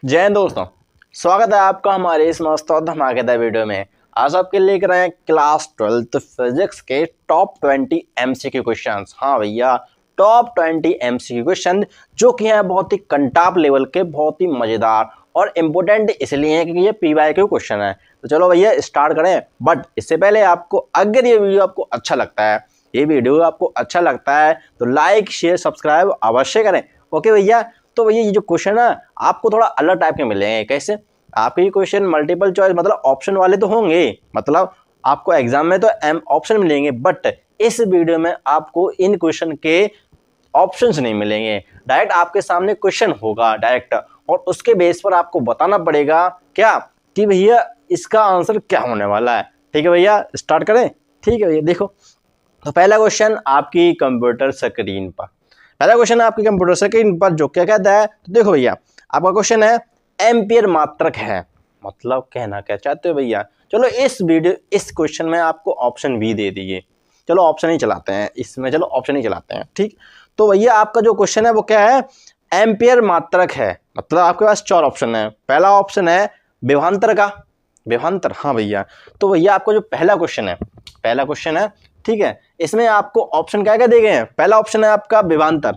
जय हिंद दोस्तों, स्वागत है आपका हमारे इस मस्त और धमाकेदार वीडियो में। आज आपके लेकर आए हैं क्लास 12th फिजिक्स के टॉप 20 एमसीक्यू क्वेश्चंस। हाँ भैया, टॉप 20 एमसीक्यू क्वेश्चन जो कि हैं बहुत ही कंटाप लेवल के, बहुत ही मजेदार और इम्पोर्टेंट इसलिए हैं क्योंकि ये पीवाईक्यू क्वेश्चन है। तो चलो भैया स्टार्ट करें। बट इससे पहले आपको, अगर ये वीडियो आपको अच्छा लगता है, तो लाइक शेयर सब्सक्राइब अवश्य करें। ओके भैया। तो भैया ये जो क्वेश्चन है आपको थोड़ा अलग टाइप के मिलेंगे। कैसे? आपके ये क्वेश्चन मल्टीपल चॉइस मतलब ऑप्शन वाले तो होंगे, मतलब आपको एग्जाम में तो ऑप्शन मिलेंगे, बट इस वीडियो में आपको इन क्वेश्चन के ऑप्शंस नहीं मिलेंगे। डायरेक्ट आपके सामने क्वेश्चन होगा डायरेक्ट, और उसके बेस पर आपको बताना पड़ेगा क्या कि भैया इसका आंसर क्या होने वाला है। ठीक है भैया, स्टार्ट करें। ठीक है भैया, देखो तो पहला क्वेश्चन आपकी कंप्यूटर स्क्रीन पर, जो क्या कहता है, तो देखो भैया आपका क्वेश्चन है एम्पियर मात्रक है। मतलब कहना क्या चाहते हो भैया? चलो इस क्वेश्चन में आपको ऑप्शन भी दे दिए। चलो ऑप्शन ही चलाते हैं इसमें, ठीक। तो भैया आपका जो क्वेश्चन है वो क्या है? एम्पियर मात्रक है। मतलब आपके पास 4 ऑप्शन है। पहला ऑप्शन है विभवांतर का, विभवांतर। हाँ भैया, तो भैया आपको जो पहला क्वेश्चन है, ठीक है, इसमें आपको ऑप्शन क्या क्या दिए गए हैं? पहला ऑप्शन है आपका विभवांतर,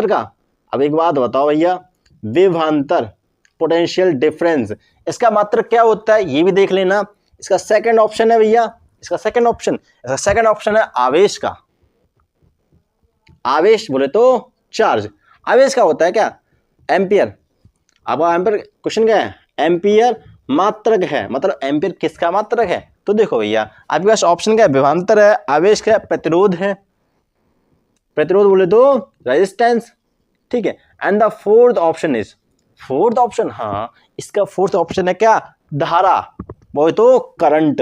का। अब एक बात बताओ भैया, विभवांतर पोटेंशियल डिफरेंस, इसका मात्रक क्या होता है ये भी देख लेना। इसका सेकंड ऑप्शन है भैया, इसका सेकंड ऑप्शन है आवेश का। आवेश बोले तो चार्ज, आवेश का होता है क्या? एम्पियर। अब एम्पियर क्वेश्चन क्या है? एम्पियर मात्रक है, मतलब एम्पियर किसका मात्रक है? तो देखो भैया आपके पास ऑप्शन क्या है? विभवांतर है, आवेश का प्रतिरोध है, प्रतिरोध बोले तो रेजिस्टेंस, ठीक है। एंड द फोर्थ ऑप्शन, हाँ इसका फोर्थ ऑप्शन है क्या? धारा, वो तो करंट,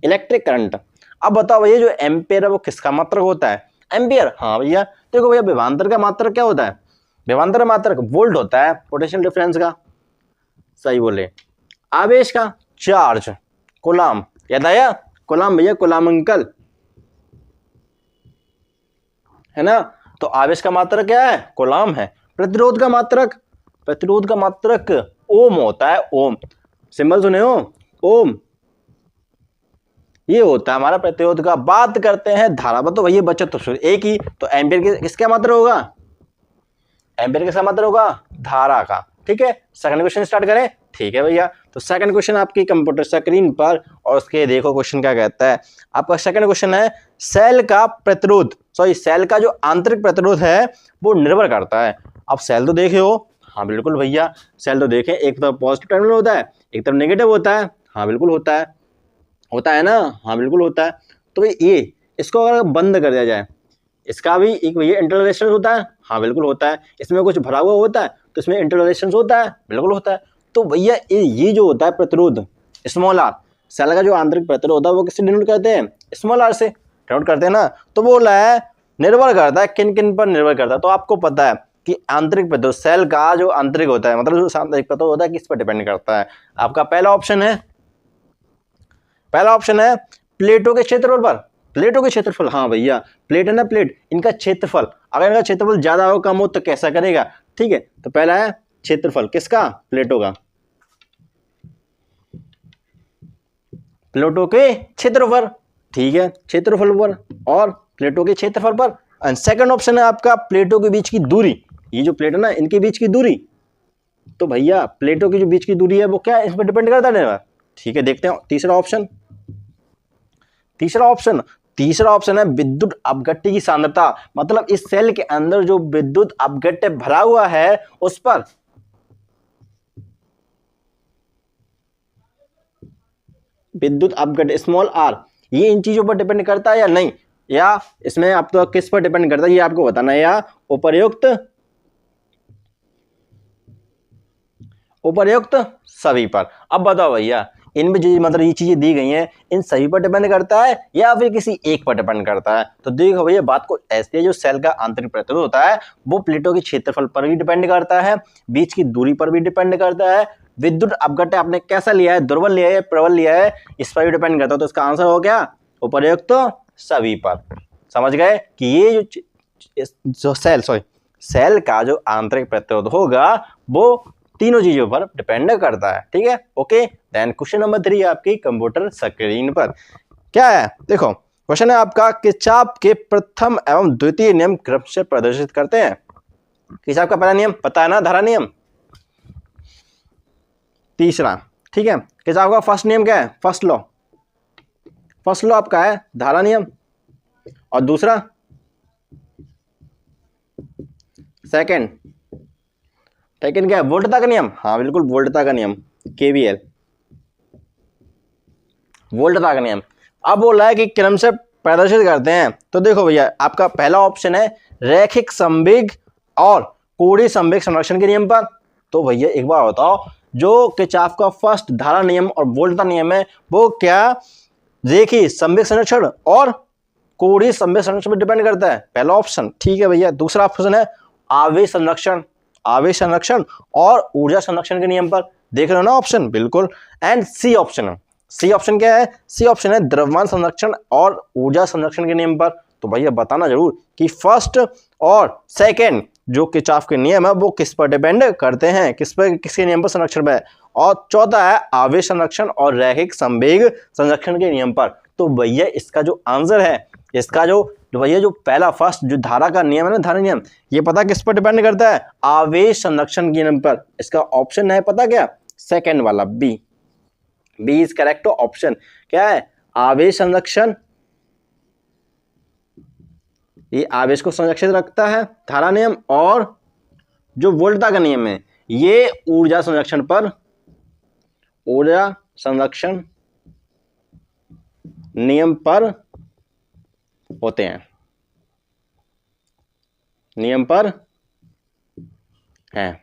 इलेक्ट्रिक करंट। अब बताओ भैया जो एम्पियर है वो किसका मात्रक होता है? एम्पियर। हाँ भैया, देखो भैया विभवांतर का मात्रक क्या होता है? विभवांतर मात्रक वोल्ट होता है, पोटेंशियल डिफरेंस का, सही बोले। आवेश का चार्ज, कूलाम, याद आया? कूलाम भैया, कूलाम अंकल, है ना? तो आवेश का मात्रक क्या है? कूलाम है। प्रतिरोध का मात्रक ओम होता है, ओम। सिंबल सुने हो? ओम, ये होता है हमारा प्रतिरोध का। बात करते हैं धारा पर, तो भैया बचत तो एक ही, तो एम्पियर किसका मात्रक होगा? एम्पियर किसका मात्रक होगा? धारा का। ठीक है, सेकंड क्वेश्चन स्टार्ट करें। ठीक है भैया, तो सेकंड क्वेश्चन आपकी कंप्यूटर स्क्रीन पर, और उसके देखो क्वेश्चन क्या कहता है। आपका सेकंड क्वेश्चन है सेल का जो आंतरिक प्रतिरोध है वो निर्भर करता है। अब सेल तो देखे हो? हाँ बिल्कुल भैया, सेल तो देखें, एक तरफ पॉजिटिव टर्मिनल होता है, एक तरफ नेगेटिव होता है। हाँ बिल्कुल होता है ना? हाँ बिल्कुल होता है। तो भाई ये इसको अगर बंद कर दिया जाए, इसका भी एक भैया इंटरनल रेजिस्टेंस होता है। हाँ बिल्कुल होता है। इसमें कुछ भरा हुआ होता है तो इसमें इंटरनल रेजिस्टेंस होता है, बिल्कुल होता है। तो भैया ये जो होता है प्रतिरोध, स्मॉल आर, सेल का जो आंतरिक प्रतिरोध होता है वो किससे डिनोट करते हैं? स्मॉल आर से डिनोट करते हैं ना। तो बोला है निर्भर करता है, किन किन पर निर्भर करता है? तो आपको पता है कि आंतरिक प्रतिरोध, सेल का जो आंतरिक होता है, मतलब जो आंतरिक प्रतिरोध होता है किस पर डिपेंड करता है? आपका पहला ऑप्शन है प्लेटों के क्षेत्रफल। हाँ भैया, प्लेट है ना, प्लेट, इनका क्षेत्रफल, अगर इनका क्षेत्रफल ज्यादा हो कम हो तो कैसा करेगा? ठीक है, तो पहला है क्षेत्रफल किसका? प्लेटों का, प्लेटों के क्षेत्रफल, ठीक है, क्षेत्रफल पर और प्लेटों के क्षेत्रफल पर। एंड सेकंड ऑप्शन है आपका प्लेटों के बीच की दूरी। ये जो प्लेट है ना, इनके बीच की दूरी, तो भैया प्लेटों की जो बीच की दूरी है वो क्या इस पर डिपेंड करता है? ठीक है, देखते हैं तीसरा ऑप्शन है विद्युत अपघट्य की सांद्रता, मतलब इस सेल के अंदर जो विद्युत अपघट्य भरा हुआ है उस पर। विद्युत अपघट्य स्मॉल आर, ये इन चीजों पर डिपेंड करता है या नहीं, या इसमें आप तो किस पर डिपेंड करता है ये आपको बताना है, या उपर्युक्त सभी पर। अब बताओ भैया इनमें जो मतलब ये चीजें दी गई हैं इन सभी पर डिपेंड करता है या फिर किसी एक पर डिपेंड करता है? तो देखो भैया बात को ऐसे है, जो सेल का आंतरिक प्रतिरोध होता है वो प्लेटों के क्षेत्रफल पर भी डिपेंड करता है, बीच की दूरी पर भी डिपेंड करता है, विद्युत अपघट्य आपने कैसा लिया है, दुर्बल लिया है, प्रबल लिया है, इस पर भी डिपेंड करता है। तो इसका आंसर हो गया उपर्युक्त सभी पर। समझ गए कि ये जो सेल सेल का जो आंतरिक प्रतिरोध होगा वो तीनों चीजों पर डिपेंड करता है। ठीक है, ओके। देन क्वेश्चन नंबर 3 आपकी कंप्यूटर स्क्रीन पर क्या है, देखो क्वेश्चन है आपका, किरचॉफ के प्रथम एवं द्वितीय नियम क्रमशः प्रदर्शित करते हैं। किरचॉफ का पहला नियम पता है ना, धारा नियम। तीसरा, ठीक है, किरचॉफ का फर्स्ट नियम क्या है, फर्स्ट लॉ आपका है धारा नियम। और दूसरा सेकंड क्या है, वोल्टता का नियम। हाँ बिल्कुल, वोल्टता का नियम, केवीएल, वोल्टता का नियम। अब बोल रहा है कि क्रम से प्रदर्शित करते हैं, तो देखो भैया आपका पहला ऑप्शन है रैखिक संवेग और कोणीय संवेग संरक्षण के नियम पर। तो भैया एक बार बताओ, जो किरचॉफ का फर्स्ट धारा नियम और वोल्टता नियम है वो क्या रैखिक संवेग संरक्षण और कोणीय संवेग संरक्षण पर डिपेंड करता है, पहला ऑप्शन। ठीक है भैया, दूसरा ऑप्शन है आवेश संरक्षण और ऊर्जा संरक्षण के नियम पर। देख रहे हो ना ऑप्शन, बिल्कुल। एंड सी ऑप्शन क्या है, सी ऑप्शन है द्रव्यमान संरक्षण और ऊर्जा संरक्षण के नियम पर। तो भैया बताना जरूर कि फर्स्ट और सेकंड जो किरचॉफ के नियम है वो किस पर डिपेंड करते हैं, किसके नियम पर संरक्षण है। और चौथा है आवेश संरक्षण और रैखिक संवेग संरक्षण के नियम पर। तो भैया इसका जो आंसर है, इसका जो भैया जो पहला फर्स्ट जो धारा का नियम है ना, धारा नियम, ये पता किस पर डिपेंड करता है, आवेश संरक्षण के नियम पर। इसका ऑप्शन है पता क्या, सेकंड वाला बी इज करेक्ट ऑप्शन। क्या है, आवेश संरक्षण, ये आवेश को संरक्षित रखता है धारा नियम, और जो वोल्टता का नियम है ये ऊर्जा संरक्षण नियम पर होते हैं, नियम पर हैं।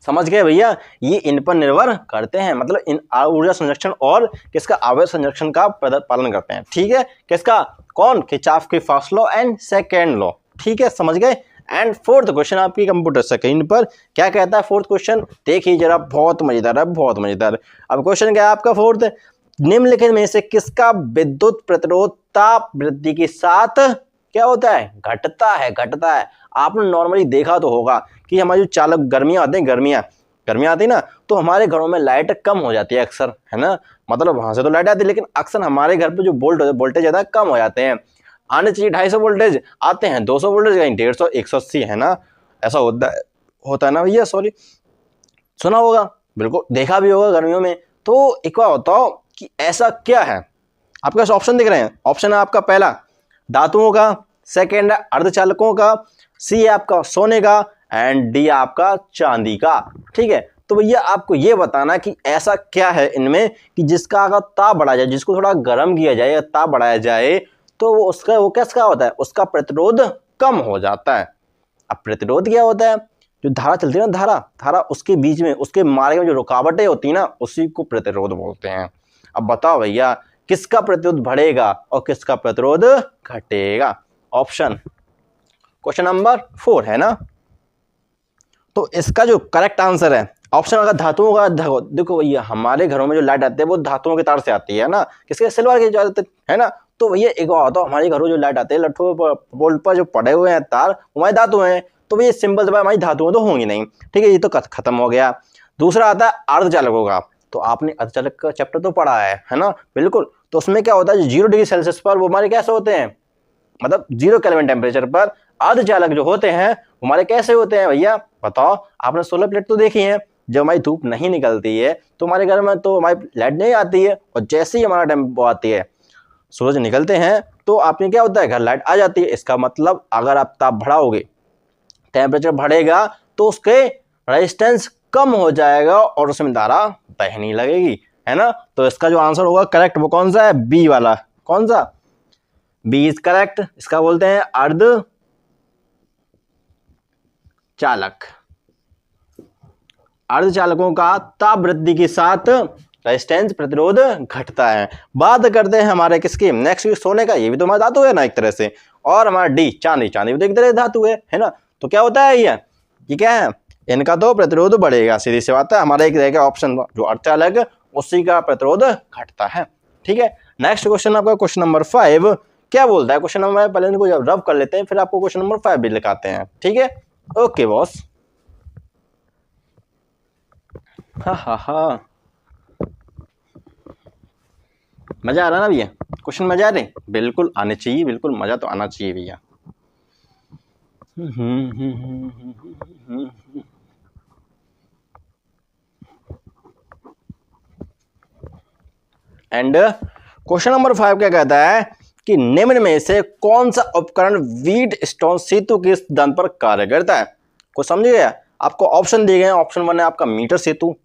समझ गए भैया, ये इन पर निर्भर करते हैं, मतलब इन ऊर्जा संरक्षण और किसका, आवेश संरक्षण का पालन करते हैं। ठीक है, किसका, कौन, किरचॉफ के first law and second law. ठीक है, समझ गए। एंड फोर्थ क्वेश्चन आपकी कंप्यूटर स्क्रीन पर क्या कहता है, फोर्थ क्वेश्चन देखिए जरा, बहुत मजेदार है, बहुत मजेदार। अब क्वेश्चन क्या है आपका फोर्थ, निम्नलिखित में से किसका विद्युत प्रतिरोध ताप वृद्धि के साथ क्या होता है, घटता है। आपने नॉर्मली देखा तो होगा कि हमारी जो चालक गर्मियां आती है ना, तो हमारे घरों में लाइट कम हो जाती है अक्सर, है ना। मतलब वहां से तो लाइट आती है, लेकिन अक्सर हमारे घर पे जो वोल्टेज ज्यादा कम हो जाते हैं। आने चाहिए 250 वोल्टेज, आते हैं 200 वोल्टेज, कहीं 150, 180, है ना, ऐसा होता है ना भैया। सॉरी, सुना होगा, बिल्कुल देखा भी होगा गर्मियों में। तो एक बार बताओ कि ऐसा क्या है। आपके पास ऑप्शन दिख रहे हैं, ऑप्शन है आपका पहला धातुओं का, सेकंड है अर्धचालकों का, सी है आपका सोने का, एंड डी आपका चांदी का। ठीक है, तो भैया आपको ये बताना कि ऐसा क्या है इनमें कि जिसका अगर ताप बढ़ाया जाए, जिसको थोड़ा गर्म किया जाए या ताप बढ़ाया जाए, तो वो कैसा होता है, उसका प्रतिरोध कम हो जाता है। अब प्रतिरोध क्या होता है, जो धारा चलती है ना, धारा उसके बीच में, उसके मार्ग में जो रुकावटें होती है ना, उसी को प्रतिरोध बोलते हैं। अब बताओ भैया किसका प्रतिरोध बढ़ेगा और किसका प्रतिरोध घटेगा। ऑप्शन क्वेश्चन नंबर 4 है ना। तो इसका जो करेक्ट आंसर है ऑप्शन अगर धातुओं का, देखो भैया हमारे घरों में जो लाइट आती है वो धातुओं के तार से आती है ना, किसके, सिल्वर की जो है ना। तो भैया एक बात बताओ, हमारे घरों जो लाइट आती है, लट्ठों बोल्ट पर जो पड़े हुए हैं तार, हमारे धातु हैं। तो भैया सिंपल से हमारी धातुएं तो होंगी नहीं। ठीक है, ये तो खत्म हो गया। दूसरा आता है अर्धचालकों का। तो आपने अर्धचालक का चैप्टर तो पढ़ा है ना, बिल्कुल। तो उसमें क्या होता है, 0 डिग्री सेल्सियस पर वो हमारे कैसे होते हैं, मतलब 0 केल्विन टेम्परेचर पर अर्धचालक जो होते हैं हमारे कैसे होते हैं भैया, बताओ। आपने सोलर प्लेट तो देखी है, जब हमारी धूप नहीं निकलती है तो हमारे घर में तो हमारी लाइट नहीं आती है, और जैसे ही हमारा टाइम आती है, सूरज निकलते हैं, तो आपने क्या होता है, घर लाइट आ जाती है। इसका मतलब अगर आप ताप बढ़ाओगे, टेम्परेचर बढ़ेगा, तो उसके रेजिस्टेंस कम हो जाएगा और उसमें धारा बहने लगेगी, है ना। तो इसका जो आंसर होगा करेक्ट वो कौन सा है, बी वाला। कौन सा, बी इज करेक्ट। इसका बोलते हैं अर्धचालकों का ताप वृद्धि के साथ रेजिस्टेंस प्रतिरोध घटता है। बात करते हैं हमारे किसकी, नेक्स्ट सोने का, ये भी तो हमारा धातु है ना एक तरह से। और हमारा डी चांदी भी तो एक तरह से धातु है ना। तो क्या होता है ये क्या है, इनका तो प्रतिरोध बढ़ेगा, सीधी सी बात है। हमारा एक रहेगा ऑप्शन जो अर्धचालक, उसी का प्रतिरोध घटता है। ठीक है, नेक्स्ट क्वेश्चन आपका क्वेश्चन नंबर 5 क्या बोलता है क्वेश्चन नंबर, पहले इनको जब रब कर लेते हैं फिर आपको क्वेश्चन नंबर 5 भी लिखाते हैं, ठीक है। Okay boss. हा मजा आ रहा ना भैया, क्वेश्चन मजा आ रहे, बिल्कुल आने चाहिए, बिल्कुल मजा तो आना चाहिए भैया। एंड क्वेश्चन नंबर 5 क्या कहता है कि निम्न में से कौन सा उपकरण व्हीटस्टोन सेतु के सिद्धांत पर कार्य करता है। कुछ समझ गया, आपको ऑप्शन दिए गए हैं। ऑप्शन 1 है आपका मीटर सेतु,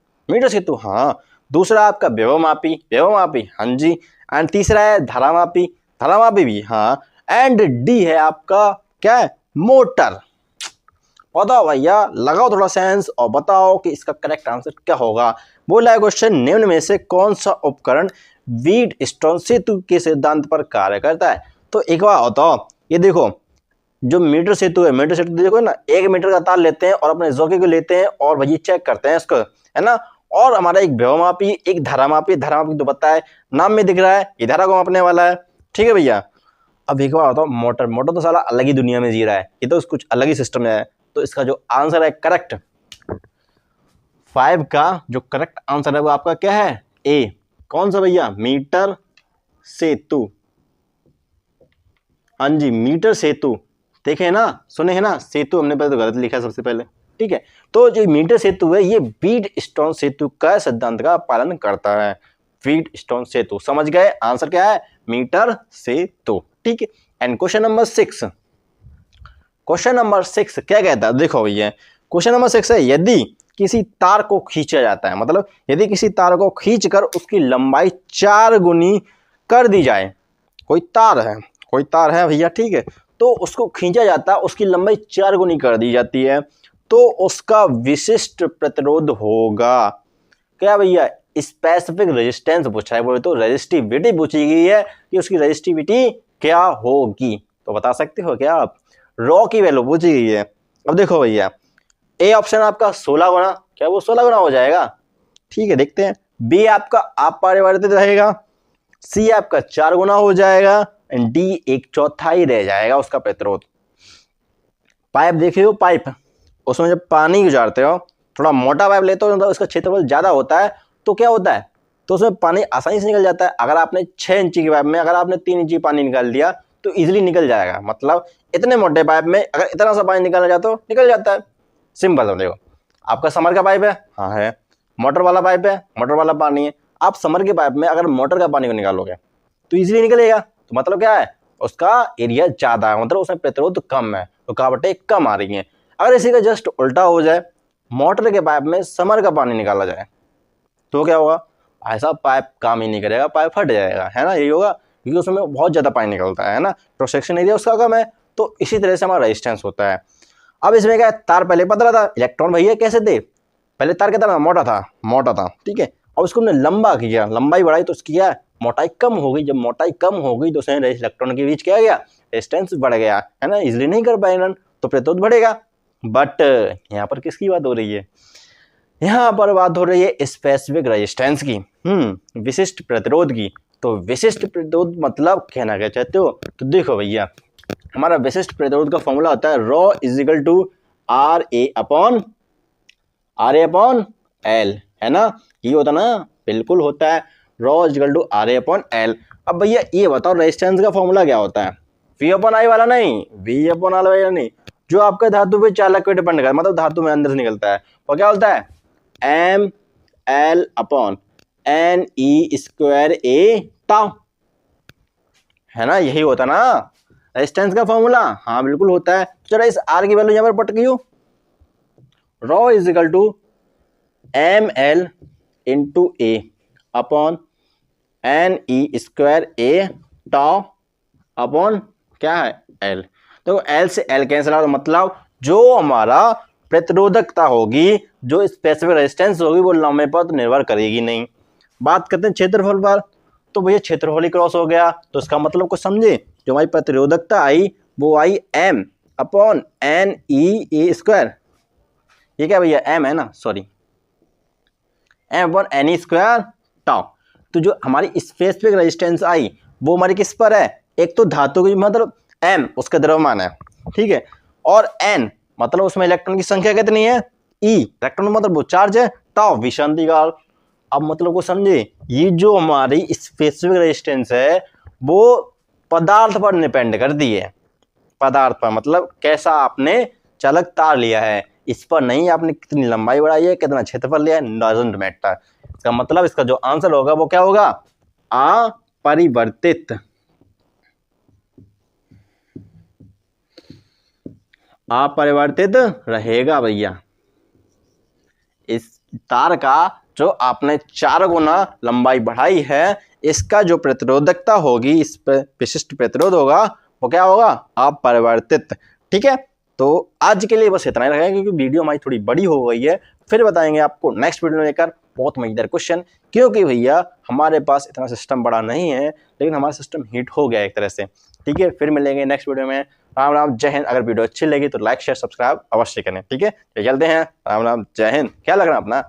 हाँ। दूसरा आपका व्यवमापी, हाँ जी। एंड तीसरा है धारामापी भी, हाँ। एंड डी है आपका क्या है, मोटर। बताओ भैया, लगाओ थोड़ा सेंस और बताओ कि इसका करेक्ट आंसर क्या होगा। बोला है क्वेश्चन, निम्न में से कौन सा उपकरण व्हीटस्टोन सेतु के सिद्धांत पर कार्य करता है। तो एक बार बताओ, ये देखो जो मीटर सेतु है, मीटर सेतु देखो ना, 1 मीटर का तार लेते हैं और अपने जोके को लेते हैं और वही चेक करते हैं इसको, है ना। और हमारा एक व्यवमापी, एक धारामापी तो पता है, नाम में दिख रहा है, ये धारा को मापने वाला है, ठीक है भैया। अब एक बार बताओ, मोटर तो साला अलग ही दुनिया में जी रहा है, ये तो कुछ अलग ही सिस्टम है। तो इसका जो आंसर है करेक्ट 5 का जो करेक्ट आंसर है वो आपका क्या है, ए। कौन सा भैया, मीटर सेतु, हाँ जी, मीटर सेतु। देखे ना, सुने हैं ना, सेतु हमने पहले तो गलत लिखा है सबसे पहले, ठीक है। तो जो मीटर सेतु है ये व्हीटस्टोन सेतु का सिद्धांत का पालन करता है। व्हीटस्टोन सेतु, समझ गए, आंसर क्या है, मीटर सेतु, ठीक है। एंड क्वेश्चन नंबर 6 क्या कहता है, देखो भैया क्वेश्चन नंबर 6 है, यदि किसी तार को खींचा जाता है, मतलब यदि किसी तार को खींचकर उसकी लंबाई 4 गुनी कर दी जाए। कोई तार है भैया, ठीक है, तो उसको खींचा जाता है, उसकी लंबाई 4 गुनी कर दी जाती है, तो उसका विशिष्ट प्रतिरोध होगा क्या भैया, स्पेसिफिक रेजिस्टेंस पूछा है, बोले तो रेजिस्टिविटी पूछी गई है कि उसकी रेजिस्टिविटी क्या होगी। तो बता सकते हो क्या आप, रॉ की वैल्यू पूछी गई है। अब देखो भैया, ए ऑप्शन आपका 16 गुना, क्या वो 16 गुना हो जाएगा, ठीक है, देखते हैं। बी आपका अपरिवर्तित रहेगा, सी आपका 4 गुना हो जाएगा, एंड डी 1/4 रह जाएगा उसका प्रतिरोध। पाइप देखिए हो, पाइप, उसमें जब पानी गुजारते हो, थोड़ा मोटा पाइप लेते हो तो उसका क्षेत्रफल ज्यादा होता है, तो क्या होता है, तो उसमें पानी आसानी से निकल जाता है। अगर आपने 6 इंची के पाइप में अगर आपने 3 इंची पानी निकाल दिया तो इजीली निकल जाएगा। मतलब इतने मोटे पाइप में अगर इतना सा पानी निकालना चाहते हो निकल जाता है। सिंपल है, देखो आपका समर का पाइप है, हाँ है, मोटर वाला पाइप है, मोटर वाला पानी है। आप समर के पाइप में अगर मोटर का पानी को निकालोगे तो इजीली निकलेगा। तो मतलब क्या है, उसका एरिया ज्यादा है, मतलब उसमें प्रतिरोध कम है, रुकावटें कम आ रही हैं। अगर इसी का जस्ट उल्टा हो जाए, मोटर के पाइप में समर का पानी निकाला जाए तो क्या होगा, ऐसा पाइप काम ही नहीं करेगा, पाइप फट जाएगा, है ना, यही होगा, क्योंकि उसमें बहुत ज्यादा पानी निकलता है ना, क्रॉस सेक्शन एरिया उसका कम है। तो इसी तरह से हमारा रेजिस्टेंस होता है। अब इसमें क्या है, तार पहले पतला था, इलेक्ट्रॉन भैया कैसे थे, पहले तार कितना मोटा था, ठीक है। अब उसको हमने लंबा किया, लंबाई बढ़ाई तो उसकी क्या है, मोटाई कम हो गई। जब मोटाई कम हो गई तो उसमें इलेक्ट्रॉन के बीच क्या गया, रेजिस्टेंस बढ़ गया, है ना, इजिली नहीं कर पाएगा तो प्रतिरोध बढ़ेगा। बट यहाँ पर किसकी बात हो रही है, यहाँ पर बात हो रही है स्पेसिफिक रेजिस्टेंस की, विशिष्ट प्रतिरोध की। तो विशिष्ट प्रतिरोध मतलब कहना क्या चाहते हो, तो देखो भैया हमारा विशिष्ट प्रतिरोध का फॉर्मूला होता है ρ इजिकल टू RA/L, है ना, ये होता ना, बिल्कुल होता है, ρ इजिकल टू RA/L। अब भैया ये बताओ रेजिस्टेंस का फॉर्मूला क्या होता है, V/I वाला नहीं, V/I वाला नहीं, जो आपका धातु पे चालक पे डिपेंड करता है, मतलब धातु में अंदर से निकलता है, वो क्या होता है, mL/Ne²A, है ना, यही होता ना रेजिस्टेंस का फॉर्मूला, हाँ बिल्कुल होता है। चलो इस R की वैल्यू यहाँ पर पट गई हो, ρ इजिकल टू mL/Ne²A/, क्या है, L। तो L से L कैंसिल आउट, मतलब जो हमारा प्रतिरोधकता होगी, जो स्पेसिफिक रेजिस्टेंस होगी, वो लंबे पर तो निर्भर करेगी नहीं। बात करते हैं क्षेत्रफल पर, तो भैया क्षेत्रफल ही क्रॉस हो गया, तो इसका मतलब कुछ समझे, जो हमारी प्रतिरोधकता आई वो आई M/Ne², ये क्या भैया, M है ना, सॉरी, M/Ne²। तो जो हमारी स्पेसिफिक रेजिस्टेंस आई वो हमारी किस पर है, एक तो धातु की मतलब m उसका द्रव्यमान है, ठीक है, और n मतलब उसमें इलेक्ट्रॉन की संख्या कितनी है, e इलेक्ट्रॉन मतलब वो चार्ज है, ताऊ विषांति काल। अब मतलब को समझे, ये जो हमारी स्पेसिफिक रेजिस्टेंस है वो पदार्थ पर डिपेंड करती है, पदार्थ पर मतलब कैसा आपने चालक तार लिया है, इस पर नहीं आपने कितनी लंबाई बढ़ाई है, कितना क्षेत्रफल लिया है, डजंट मैटर। इसका मतलब इसका जो आंसर होगा वो क्या होगा, अपरिवर्तित। अपरिवर्तित रहेगा भैया। इस तार का जो आपने 4 गुना लंबाई बढ़ाई है, इसका जो प्रतिरोधकता होगी, इस पर विशिष्ट प्रतिरोध होगा, वो क्या होगा, अपरिवर्तित। ठीक है, तो आज के लिए बस इतना ही रहेगा क्योंकि वीडियो हमारी थोड़ी बड़ी हो गई है। फिर बताएंगे आपको नेक्स्ट वीडियो में लेकर बहुत मजेदार क्वेश्चन, क्योंकि भैया हमारे पास इतना सिस्टम बड़ा नहीं है, लेकिन हमारा सिस्टम हीट हो गया एक तरह से। ठीक है, फिर मिलेंगे नेक्स्ट वीडियो में। राम राम, जय हिंद। अगर वीडियो अच्छी लगी तो लाइक शेयर सब्सक्राइब अवश्य करें। ठीक है, तो चलते हैं। राम राम, जय हिंद। क्या लग रहा है अपना।